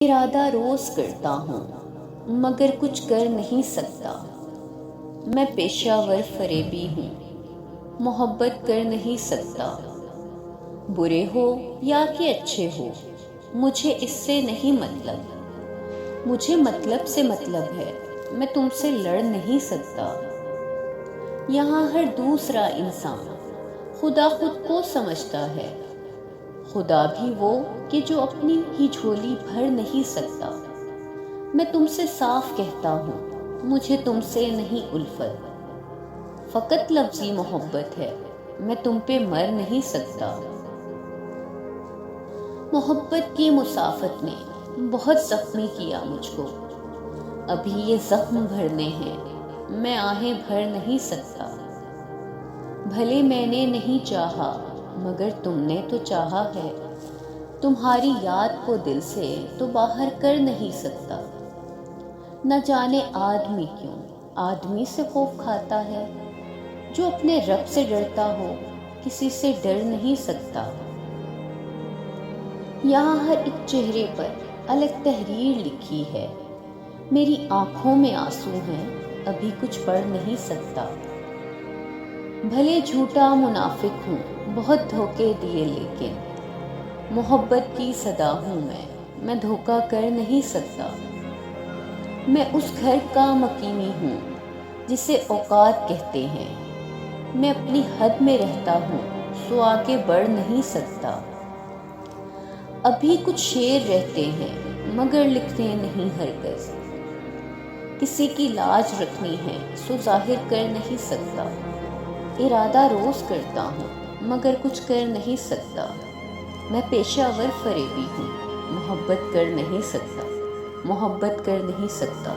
ارادہ روز کرتا ہوں مگر کچھ کر نہیں سکتا۔ میں پیشہ ور فریبی ہوں، محبت کر نہیں سکتا۔ برے ہو یا کہ اچھے ہو مجھے اس سے نہیں مطلب، مجھے مطلب سے مطلب ہے، میں تم سے لڑ نہیں سکتا۔ یہاں ہر دوسرا انسان خدا خود کو سمجھتا ہے، خدا بھی وہ کہ جو اپنی ہی جھولی بھر نہیں سکتا۔ میں تم سے صاف کہتا ہوں مجھے تم سے نہیں الفت، فقط لفظی محبت ہے، میں تم پہ مر نہیں سکتا۔ محبت کی مسافت نے بہت زخمی کیا مجھ کو، ابھی یہ زخم بھرنے ہیں، میں آہیں بھر نہیں سکتا۔ بھلے میں نے نہیں چاہا مگر تم نے تو چاہا ہے، تمہاری یاد کو دل سے تو باہر کر نہیں سکتا۔ نہ جانے آدمی کیوں آدمی سے خوف کھاتا ہے، جو اپنے رب سے ڈرتا ہو کسی سے ڈر نہیں سکتا۔ یہاں ہر ایک چہرے پر الگ تحریر لکھی ہے، میری آنکھوں میں آنسو ہیں، ابھی کچھ پڑھ نہیں سکتا۔ بھلے جھوٹا منافق ہوں، بہت دھوکے دیے، لیکن محبت کی صدا ہوں میں دھوکا کر نہیں سکتا۔ میں اس گھر کا مقیمی ہوں جسے اوقات کہتے ہیں، میں اپنی حد میں رہتا ہوں سو آگے بڑھ نہیں سکتا۔ ابھی کچھ شعر رہتے ہیں مگر لکھتے نہیں ہرگز، کسی کی لاج رکھنی ہے سو ظاہر کر نہیں سکتا۔ ارادہ روز کرتا ہوں مگر کچھ کر نہیں سکتا۔ میں پیشہ ور فریبی ہوں، محبت کر نہیں سکتا، محبت کر نہیں سکتا۔